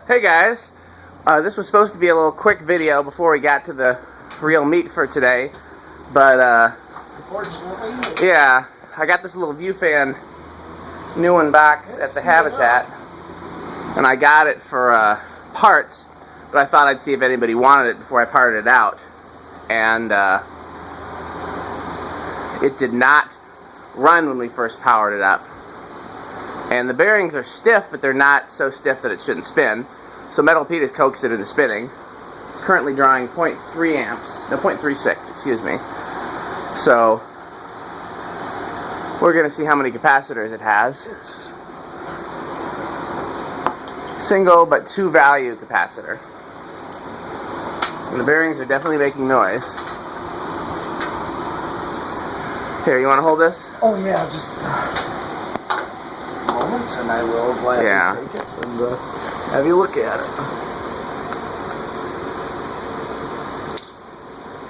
Hey guys, this was supposed to be a little quick video before we got to the real meat for today, but unfortunately, yeah, I got this little view fan new one box at the Habitat, and I got it for parts, but I thought I'd see if anybody wanted it before I parted it out, and it did not run when we first powered it up. And the bearings are stiff, but they're not so stiff that it shouldn't spin. So Metal Pete has coaxed it into spinning. It's currently drawing 0.3 amps, no, 0.36, excuse me. So we're going to see how many capacitors it has. It's single but two value capacitor. And the bearings are definitely making noise. Here, you want to hold this? oh yeah, just moments, and I will gladly take it and have you look at it.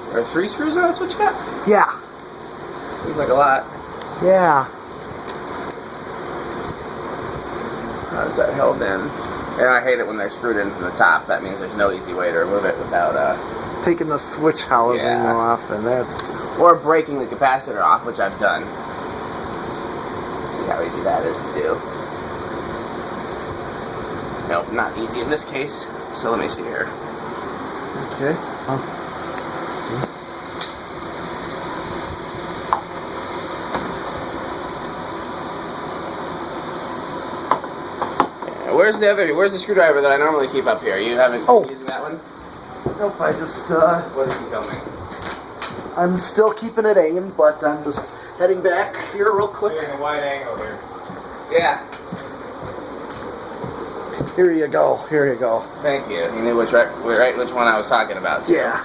Are there 3 screws on this switch cap? Yeah. Seems like a lot. Yeah. How's that held in? And I hate it when they're screwed in from the top. That means there's no easy way to remove it without Taking the switch housing Yeah. off, and that's or breaking the capacitor off, which I've done. Let's see how easy that is to do. Nope, not easy in this case. So let me see here. okay. Where's the screwdriver that I normally keep up here? You haven't been using that one? Nope, I just What is he filming? I'm still keeping it aimed, but I'm just heading back here real quick. Doing a wide angle here. Yeah. Here you go. Here you go. Thank you. You knew which one I was talking about too. Yeah.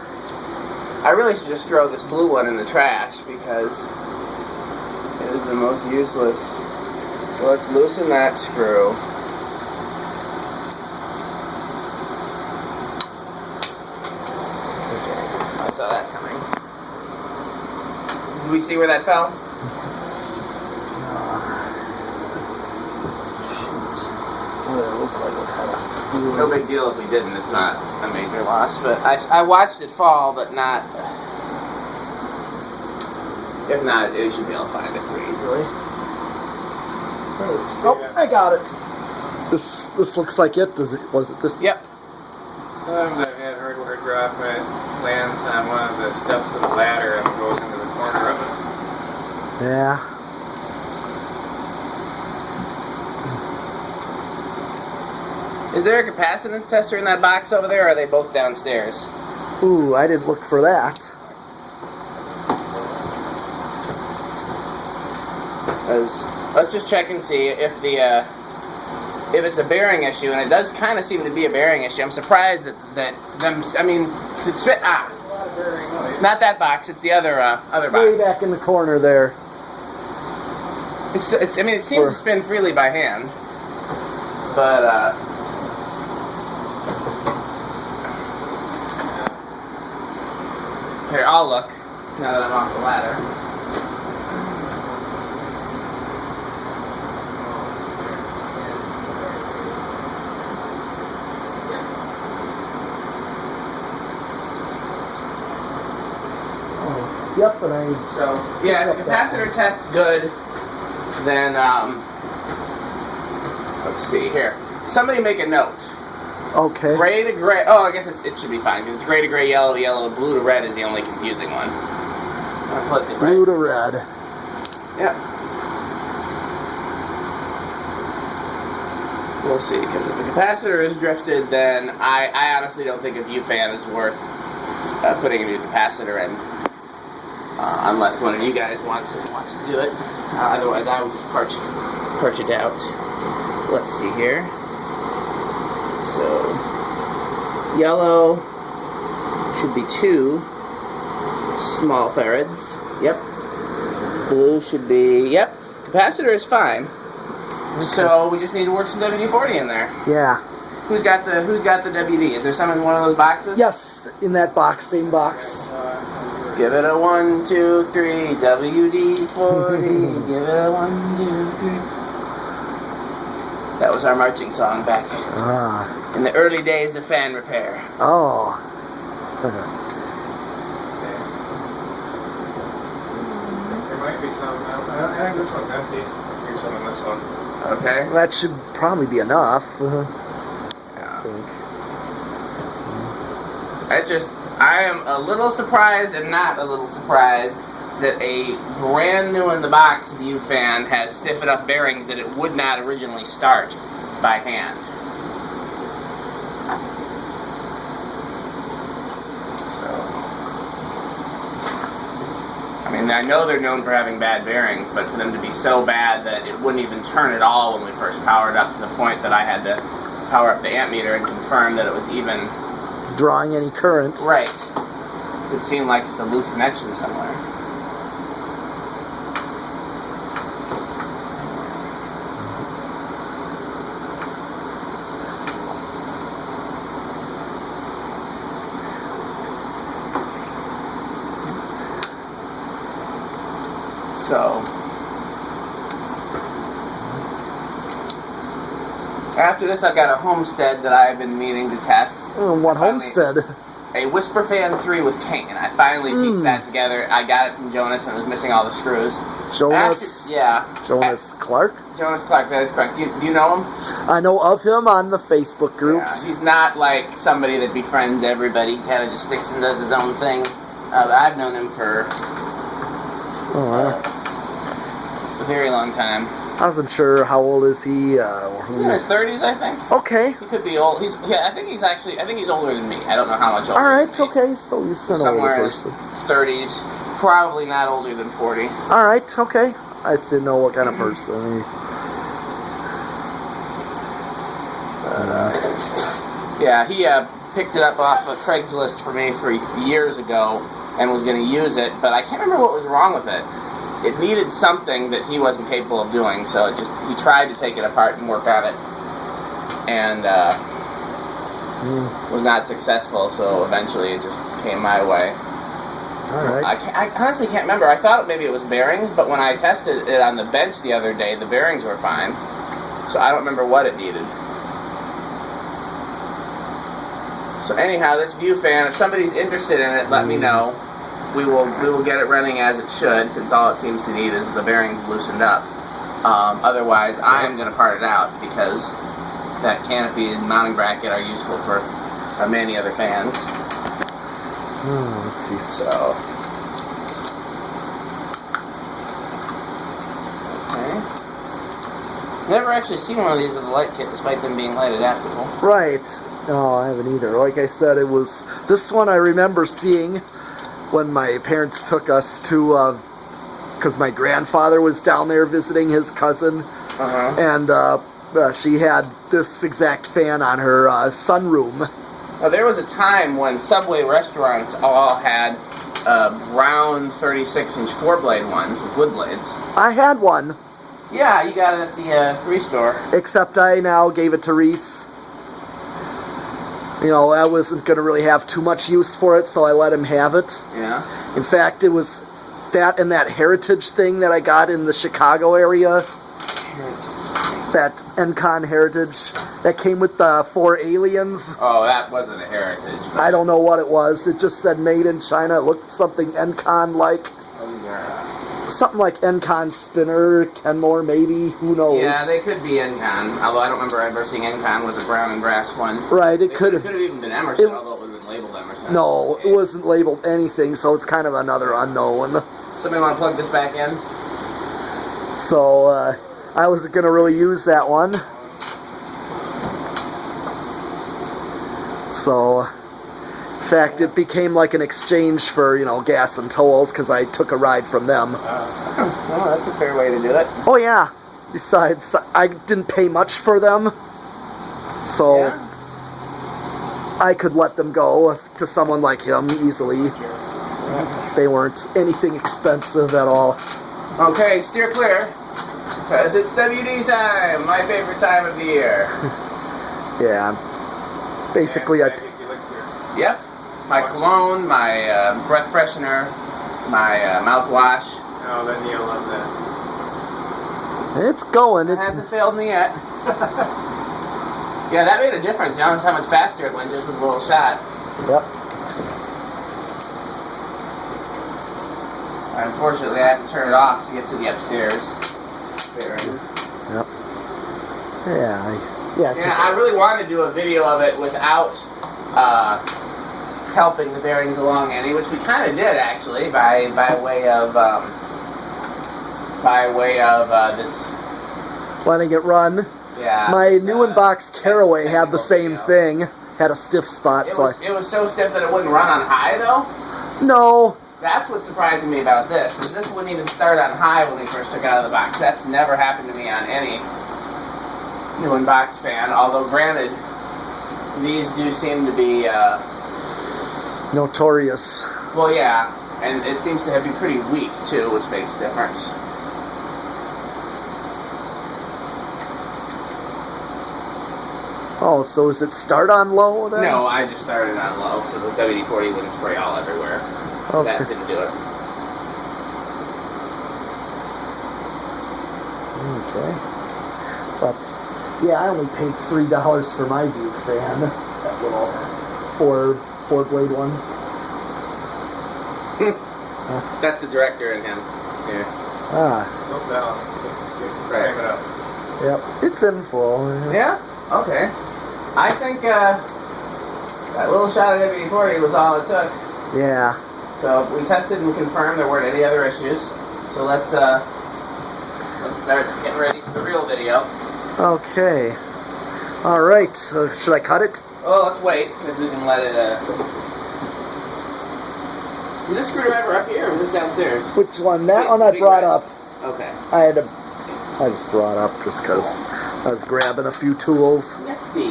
I really should just throw this blue one in the trash because it is the most useless. So let's loosen that screw. Okay, I saw that coming. Did we see where that fell? No big deal if we didn't. It's not a major loss, but I watched it fall, but not. If not, you should be able to find it pretty easily. Oh, I got it. This looks like it. Was it this? Yep. Sometimes I've had hardware drop and it lands on one of the steps of the ladder and goes into the corner of it. Yeah. Is there a capacitance tester in that box over there, or are they both downstairs? Ooh, I didn't look for that. Let's just check and see if if it's a bearing issue, and it does kind of seem to be a bearing issue. I'm surprised that them. I mean, it's not that box. It's the other box. Way back in the corner there. It's. I mean, it seems to spin freely by hand, but here, I'll look now that I'm off the ladder. Yep, and So yeah, if the capacitor test's good, then let's see here. Somebody make a note. okay. Gray to gray. Oh, I guess it should be fine because it's gray to gray, yellow to yellow, blue to red is the only confusing one. I'll put it Blue to red. Yep. We'll see, because if the capacitor is drifted, then I honestly don't think a view fan is worth putting a new capacitor in. Unless one of you guys wants to do it. Otherwise, I will just parch it out. Let's see here. So, yellow should be 2 small farads. Yep. Blue should be, yep. Capacitor is fine. Okay. So we just need to work some WD-40 in there. Yeah. Who's got the WD? Is there some in one of those boxes? Yes, in that box, same box. Give it a 1, 2, 3, WD-40. Give it a 1, 2, 3. That was our marching song back in the early days of fan repair. Oh. There might be some. I think this one's empty. Here's some in this one. Okay. That should probably be enough. Yeah. I am a little surprised and not a little surprised that a brand new in the box View fan has stiff enough bearings that it would not originally start by hand. So, I mean, I know they're known for having bad bearings, but for them to be so bad that it wouldn't even turn at all when we first powered up, to the point that I had to power up the amp meter and confirm that it was even drawing any current. right. It seemed like just a loose connection somewhere. So, after this, I've got a Homestead that I've been meaning to test. What Homestead? A Whisper Fan 3 with cane. I finally pieced that together. I got it from Jonas and it was missing all the screws. Jonas? Yeah. Jonas Clark? Jonas Clark, that is correct. Do you know him? I know of him on the Facebook Yeah, groups. he's not like somebody that befriends everybody. He kind of just sticks and does his own thing. I've known him for a very long time. I wasn't sure how old is he. He's in his 30s, I think. Okay. He could be old. I think he's older than me. I don't know how much older. Alright, than me. okay, so he's an older Somewhere in his person. 30s, probably not older than 40. Alright, okay. I just didn't know what kind of person. Yeah, he picked it up off of Craigslist for me for years ago and was going to use it, but I can't remember what was wrong with it. It needed something that he wasn't capable of doing, so he tried to take it apart and work on it, and was not successful, so eventually it just came my way. Alright. I honestly can't remember. I thought maybe it was bearings, but when I tested it on the bench the other day, the bearings were fine, so I don't remember what it needed. So anyhow, this View fan, if somebody's interested in it, let me know. We will get it running as it should, since all it seems to need is the bearings loosened up. Otherwise, I am going to part it out, because that canopy and mounting bracket are useful for many other fans. Let's see. So, okay. Never actually seen one of these with a light kit, despite them being light adaptable. Right. No, I haven't either. Like I said, it was this one I remember seeing when my parents took us to, because my grandfather was down there visiting his cousin, and she had this exact fan on her sunroom. Now, there was a time when Subway restaurants all had brown 36-inch 4-blade ones with wood blades. I had one. Yeah, you got it at the restore. Except I now gave it to Reese. You know, I wasn't going to really have too much use for it, so I let him have it. Yeah. In fact, it was that and that Heritage thing that I got in the Chicago area. That Encon Heritage that came with the 4 aliens. Oh, that wasn't a Heritage. But I don't know what it was. It just said made in China. It looked something Encon-like. Something like Encon Spinner, Kenmore, maybe. Who knows? Yeah, they could be Encon. Although I don't remember ever seeing Encon with a brown and brass one. Right, it could have. It could have even been Emerson, although it wasn't labeled Emerson. No, it wasn't labeled anything, so it's kind of another unknown. Somebody want to plug this back in? So, I wasn't going to really use that one. So, in fact, it became like an exchange for, you know, gas and tolls, because I took a ride from them. Well, that's a fair way to do it. Oh, yeah. Besides, I didn't pay much for them. So, Yeah. I could let them go to someone like him easily. They weren't anything expensive at all. Okay, steer clear. Because it's WD time, my favorite time of the year. Yeah. Basically, Yep. My cologne, my breath freshener, my mouthwash. Oh, then Neil loves that. It's going. It hasn't failed me yet. Yeah, that made a difference. You notice how much faster it went just with a little shot. Yep. Unfortunately, I have to turn it off to get to the upstairs bearing. Yep. Yeah, I really wanted to do a video of it without helping the bearings along any, which we kind of did actually by way of this. letting it run. Yeah. My new in-box Caraway had the same thing. Had a stiff spot, It was so stiff that it wouldn't run on high though. No. That's what's surprising me about this. Is this wouldn't even start on high when we first took it out of the box. That's never happened to me on any new in-box fan. Although granted, these do seem to be Notorious. well, yeah, and it seems to be pretty weak too, which makes a difference. Oh, so does it start on low then? No, I just started on low, so the WD-40 wouldn't spray all everywhere. Okay. That didn't do it. Okay. But yeah, I only paid $3 for my View fan. That little four blade one. That's the director in him. Yeah. Tilt down. Right. Frame it up. Yep. It's in full. Yeah? Okay. I think that little shot of WD-40 was all it took. Yeah. So we tested and confirmed there weren't any other issues. So let's start getting ready for the real video. Okay. All right. So should I cut it? Oh, let's wait because we can let it. Is this screwdriver up here or is this downstairs? Which one? That Big- one I big brought red. up. Okay. I just brought up just because I was grabbing a few tools. Nifty.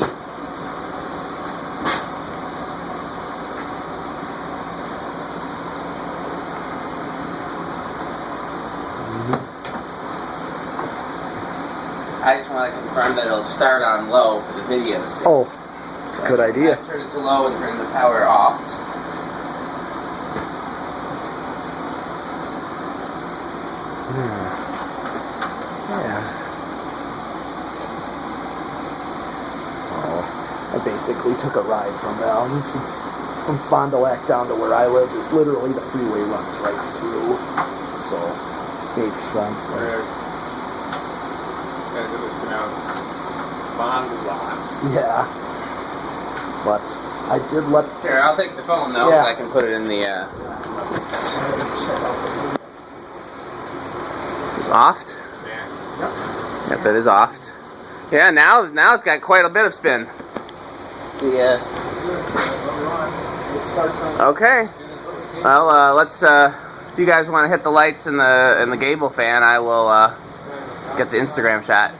I just want to confirm that it'll start on low for the videos. Oh, that's a good idea. I turn it to low and turn the power off. Yeah. So I basically took a ride from them. Since from Fond du Lac down to where I live is literally the freeway runs right through. So makes sense. As it was pronounced, Fond du Lac. Yeah. But I did let. Here, I'll take the phone though, Yeah. so I can put it in the. It's offed. Yeah. Yep, that is offed. Yeah, now it's got quite a bit of spin. It starts on. Okay. Well, let's. If you guys want to hit the lights in the gable fan, I will get the Instagram shot.